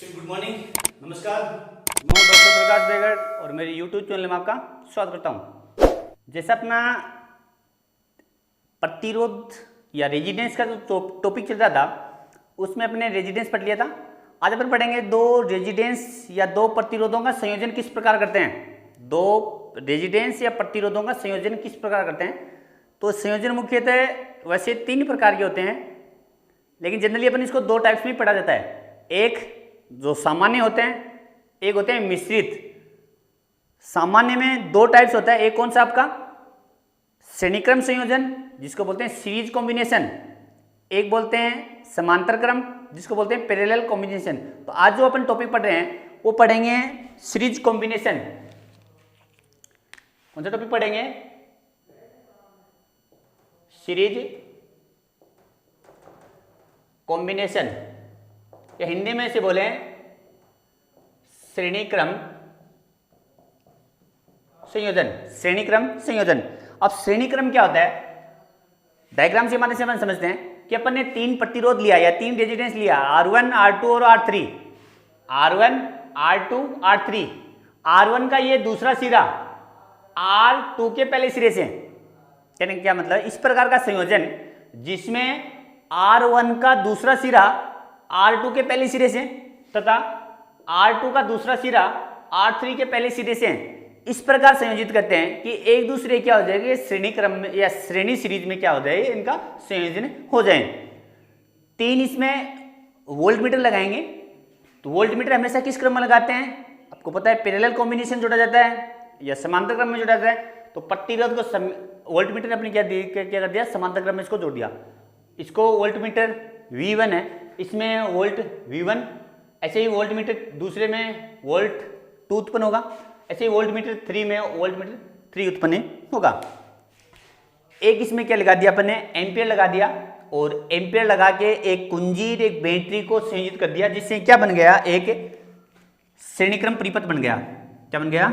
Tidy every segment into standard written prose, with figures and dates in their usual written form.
Good morning, नमस्कार। मैं doctor प्रकाश बेगड़ और मेरे यूट्यूब चैनल में आपका स्वागत करता हूँ। जैसा अपना प्रतिरोध या रेजिडेंस का जो टॉपिक चल रहा था उसमें अपने रेजिडेंस पढ़ लिया था। आज अपन पढ़ेंगे दो रेजिडेंस या दो प्रतिरोधों का संयोजन किस प्रकार करते हैं। दो रेजिडेंस या प्रतिरोधों का संयोजन किस प्रकार करते हैं। तो संयोजन मुख्यतः वैसे तीन प्रकार के होते हैं, लेकिन जनरली अपन इसको दो टाइप्स में पढ़ा जाता है। एक जो सामान्य होते हैं, एक होते हैं मिश्रित। सामान्य में दो टाइप्स होता है, एक कौन सा आपका श्रेणीक्रम संयोजन जिसको बोलते हैं सीरीज कॉम्बिनेशन, एक बोलते हैं समांतर क्रम जिसको बोलते हैं पैरेलल कॉम्बिनेशन। तो आज जो अपन टॉपिक पढ़ रहे हैं वो पढ़ेंगे सीरीज कॉम्बिनेशन। कौन सा टॉपिक पढ़ेंगे? सीरीज कॉम्बिनेशन, या हिंदी में से बोले श्रेणी क्रम संयोजन। श्रेणी क्रम संयोजन। अब श्रेणी क्रम क्या होता है? डायग्राम से माध्यम से अपन समझते हैं कि अपन ने तीन प्रतिरोध लिया या तीन रेजिस्टेंस लिया, R1, R2 और R3। R1, R2, R3। R1 का ये दूसरा सिरा R2 के पहले सिरे से, यानी क्या मतलब? इस प्रकार का संयोजन जिसमें R1 का दूसरा सिरा R2 के पहले सिरे से तथा R2 का दूसरा सिरा R3 के पहले सिरे से इस प्रकार संयोजित करते हैं कि एक दूसरे क्या हो जाएगा, श्रेणी क्रम में या श्रेणी सीरीज में क्या हो जाए, इनका संयोजन हो जाए। तीन इसमें वोल्ट मीटर लगाएंगे। तो वोल्ट मीटर हमेशा किस क्रम में लगाते हैं? आपको पता है पैरेलल कॉम्बिनेशन जोड़ा जाता है या समांतर क्रम में जोड़ा जाता है। तो प्रतिरोध को वोल्ट मीटर ने अपने क्या कर दिया, समांतर क्रम में इसको जोड़ दिया। इसको वोल्ट मीटर V1 है, इसमें वोल्ट V1। ऐसे ही वोल्ट मीटर दूसरे में वोल्ट 2 उत्पन्न होगा, ऐसे ही वोल्ट मीटर 3 में वोल्ट मीटर 3 उत्पन्न होगा। एक इसमें क्या लगा दिया अपन ने, एम्पियर लगा दिया, और एम्पियर लगा के एक कुंजी एक बैटरी को संयोजित कर दिया, जिससे क्या बन गया, एक श्रेणीक्रम परिपथ बन गया। क्या बन गया?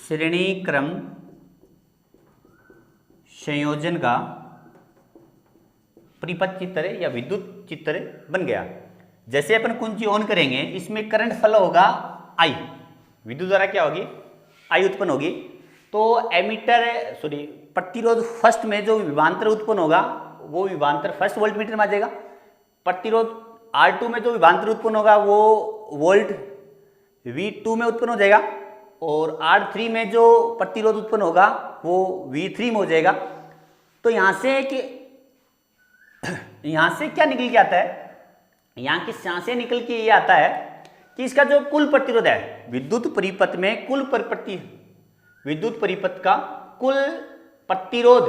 श्रेणीक्रम संयोजन का परिपथ चित्र या विद्युत चित्र बन गया। जैसे अपन कुंजी ऑन करेंगे, इसमें करंट फ्लो होगा I, विद्युत द्वारा क्या होगी, I उत्पन्न होगी। तो प्रतिरोध फर्स्ट में जो विभवांतर उत्पन्न होगा वो विभवांतर फर्स्ट वोल्ट मीटर में आ जाएगा। प्रतिरोध R2 में जो विभवांतर उत्पन्न होगा वो वोल्ट V2 में उत्पन्न हो जाएगा, और R3 में जो प्रतिरोध उत्पन्न होगा वो V3 में हो जाएगा। तो यहाँ से क्या निकल के आता है, यहाँ से निकल के ये आता है कि इसका जो कुल प्रतिरोध है विद्युत परिपथ में, विद्युत परिपथ का कुल प्रतिरोध,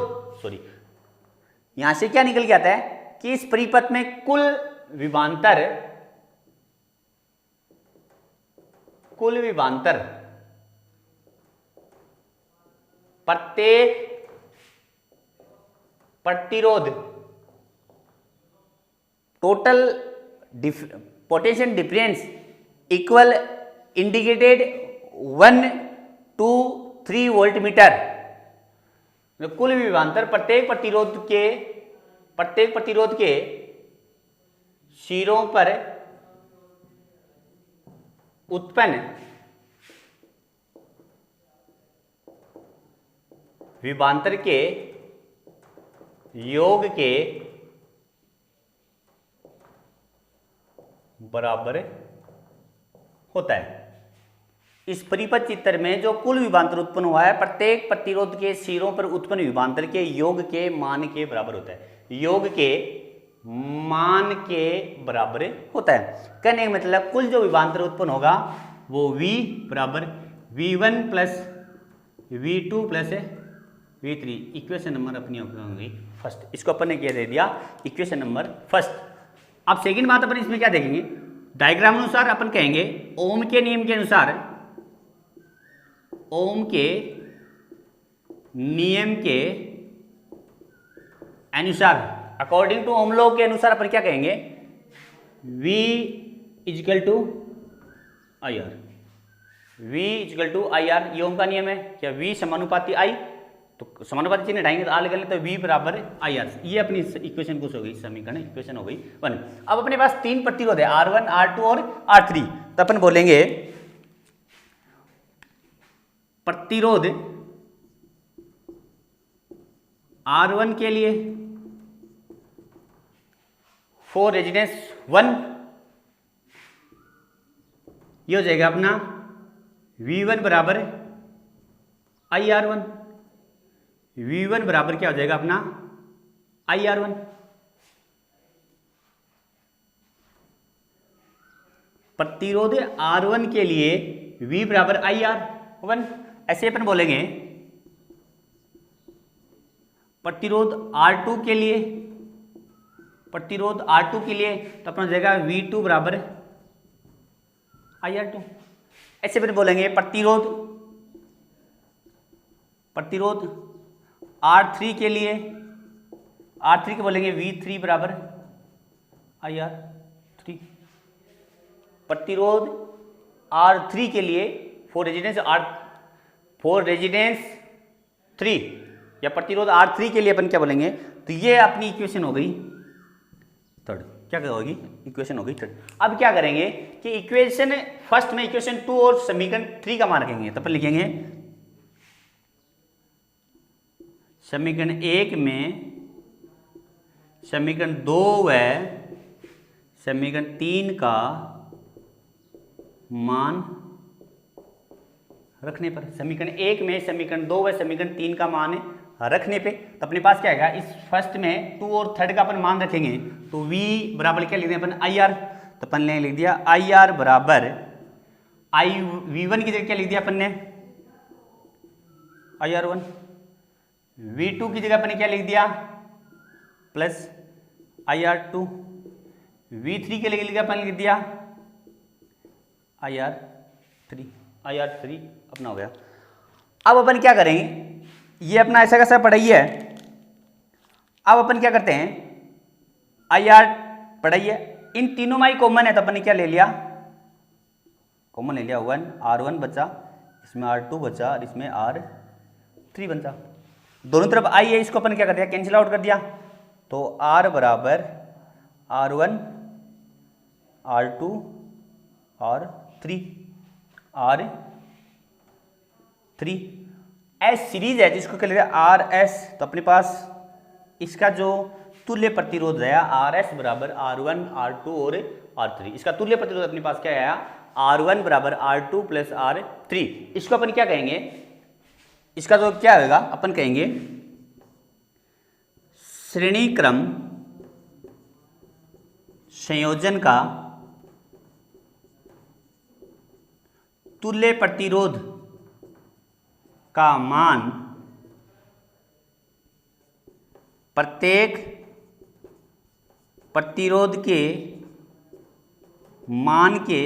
यहाँ से क्या निकल के आता है कि इस परिपथ में कुल विभवांतर प्रत्येक प्रतिरोध total potential difference equal indicated 1 2 3 volt meter. कुल विभवांतर प्रत्येक प्रतिरोध के सिरों पर उत्पन्न विभवांतर के योग के बराबर होता है। इस परिपथ चित्र में जो कुल विभवांतर उत्पन्न हुआ है प्रत्येक प्रतिरोध के सिरों पर उत्पन्न विभवांतर के योग के मान के बराबर होता है। योग के मान के बराबर होता है। कहने का मतलब कुल जो विभवांतर उत्पन्न होगा वो V बराबर V1 plus V2 plus V3। Equation number अपनी होगी फर्स्ट, इसको अपन ने क्या दे दिया, इक्वेशन नंबर फर्स्ट। अब सेकंड बात अपन इसमें क्या देखेंगे, डायग्राम अनुसार अपन कहेंगे ओम के नियम के अनुसार, ओम के नियम के अनुसार, अकॉर्डिंग टू ओम लॉ के अनुसार अपन क्या कहेंगे, V is equal to IR। V is equal to IR, ये ओम का नियम है क्या, V समानुपाती I। तो समानुपाती चिन्ह हटाएंगे तो आर लगा लें तो V बराबर आई आर। ये अपनी इक्वेशन कुछ हो गई, समीकरण इक्वेशन हो गई 1। अब अपने पास 3 प्रतिरोध है R1 R2 और R3, तो अपन बोलेंगे प्रतिरोध R1 के लिए फॉर रेजिस्टेंस 1 ये हो जाएगा अपना V1 बराबर IR1, V1 बराबर क्या हो जाएगा अपना IR1। प्रतिरोध R1 के लिए V बराबर IR1। ऐसे अपन बोलेंगे प्रतिरोध R2 के लिए, प्रतिरोध R2 के लिए तो अपना हो जाएगा V2 बराबर IR2। ऐसे फिर बोलेंगे प्रतिरोध R3 के लिए, R3 के बोलेंगे V3 बराबर IR3। प्रतिरोध R3 के लिए फॉर रेजिस्टेंस 3 या प्रतिरोध R3 के लिए अपन क्या बोलेंगे, तो ये अपनी इक्वेशन हो गई थर्ड। क्या होगी, इक्वेशन हो गई थर्ड। अब क्या करेंगे कि इक्वेशन फर्स्ट में इक्वेशन 2 और समीकरण 3 का मान रखेंगे, तो अपन लिखेंगे समीकरण 1 में समीकरण 2 व समीकरण 3 का मान रखने पर, समीकरण 1 में समीकरण 2 व समीकरण 3 का मान रखने पे तो अपने पास क्या आएगा, इस फर्स्ट में 2 और थर्ड का अपन मान रखेंगे तो V बराबर क्या लिख दें अपन IR, तो अपन ने लिख दिया IR बराबर V1 की जगह क्या लिख दिया अपन ने IR1, V2 की जगह अपन ने क्या लिख दिया प्लस IR2, V3 के लिए लिख दिया अपन लिख दिया IR3 अपना हो गया। अब अपन क्या करेंगे, ये अपना ऐसा कैसा पढ़ाई है। अब अपन क्या करते हैं, IR पढ़ाई है, इन तीनों में ही कॉमन है तो अपन ने क्या ले लिया, कॉमन ले लिया 1 R1 बचा, इसमें R2 बचा और इसमें R3 बचा। दोनों तरफ I है, इसको अपन क्या कर दिया, कैंसिल आउट कर दिया। तो R बराबर R1 R2 R3 S series है जिसको क्या लिखा आर एस, तो अपने पास इसका जो तुल्य प्रतिरोध है RS बराबर R1 R2 और R3, इसका तुल्य प्रतिरोध अपने पास क्या आया R1 बराबर R2 प्लस R3। इसको अपन क्या कहेंगे, इसका जो क्या होगा अपन कहेंगे श्रेणी क्रम संयोजन का तुल्य प्रतिरोध का मान प्रत्येक प्रतिरोध के मान के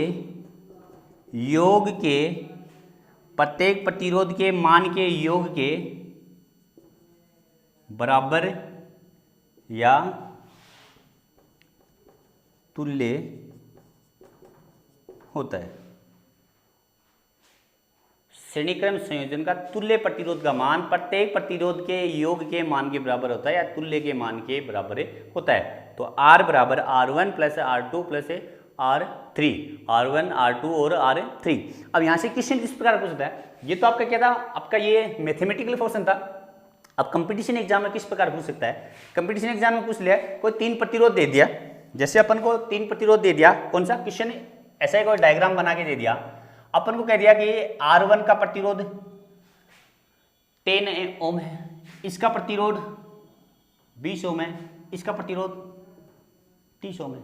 योग के, प्रत्येक प्रतिरोध के मान के योग के बराबर या तुल्य होता है। श्रेणीक्रम संयोजन का तुल्य प्रतिरोध का मान प्रत्येक प्रतिरोध के योग के मान के बराबर होता है या तुल्य के मान के बराबर होता है। तो R बराबर R1 plus R2 plus R3, R1 R2 और R3। अब यहाँ से क्वेश्चन किस प्रकार पूछता है, ये तो आपका क्या था, आपका ये मैथमेटिकल फंक्शन था। अब कंपटीशन एग्जाम में किस प्रकार पूछ सकता है, कंपटीशन एग्जाम में पूछ लिया कोई 3 प्रतिरोध दे दिया, जैसे अपन को 3 प्रतिरोध दे दिया, कौन सा क्वेश्चन ऐसा ही कोई डायग्राम बना के दे दिया, अपन को कह दिया कि R1 का प्रतिरोध 10 ओम है, इसका प्रतिरोध 20 ओम है, इसका प्रतिरोध 30 ओम है।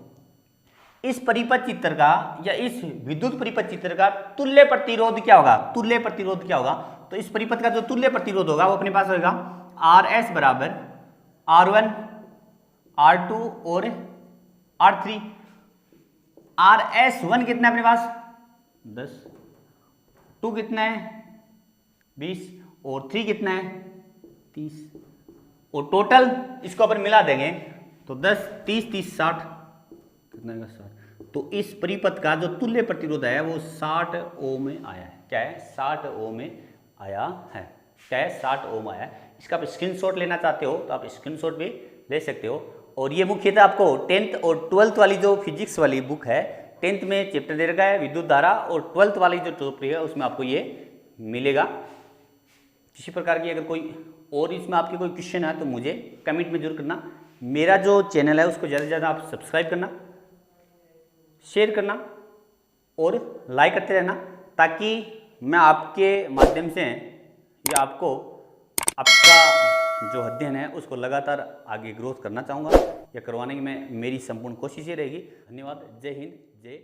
इस परिपथ चित्र का या इस विद्युत परिपथ चित्र का तुल्य प्रतिरोध क्या होगा, तुल्य प्रतिरोध क्या होगा, तो इस परिपथ का जो तुल्य प्रतिरोध होगा वो अपने पास होगा RS बराबर R1 R2 और R3। RS1 कितना है अपने पास 10, 2 कितना है 20 और 3 कितना है 30, और टोटल इसको अपन मिला देंगे तो 10 30 30 60 कितना है 60। तो इस परिपथ का जो तुल्य प्रतिरोध है वो 60 ओम में आया है। क्या है 60 ओम में आया है, क्या है 60 ओम आया है। इसका आप स्क्रीनशॉट लेना चाहते हो तो आप स्क्रीनशॉट भी ले सकते हो। और ये मुख्यतः आपको 10th और 12th वाली जो फिजिक्स वाली बुक है, 10th में चैप्टर दे रखा है विद्युत धारा, और 12th वाली जो टॉपिक है उसमें आपको ये मिलेगा। किसी प्रकार की अगर कोई और इसमें आपके कोई क्वेश्चन है तो मुझे कमेंट में जरूर करना। मेरा जो चैनल है उसको ज़्यादा से ज़्यादा आप सब्सक्राइब करना, शेयर करना और लाइक करते रहना, ताकि मैं आपके माध्यम से या आपको आपका जो अध्ययन है उसको लगातार आगे ग्रोथ करना चाहूँगा या करवाने की मेरी संपूर्ण कोशिश ये रहेगी। धन्यवाद। जय हिंद, जय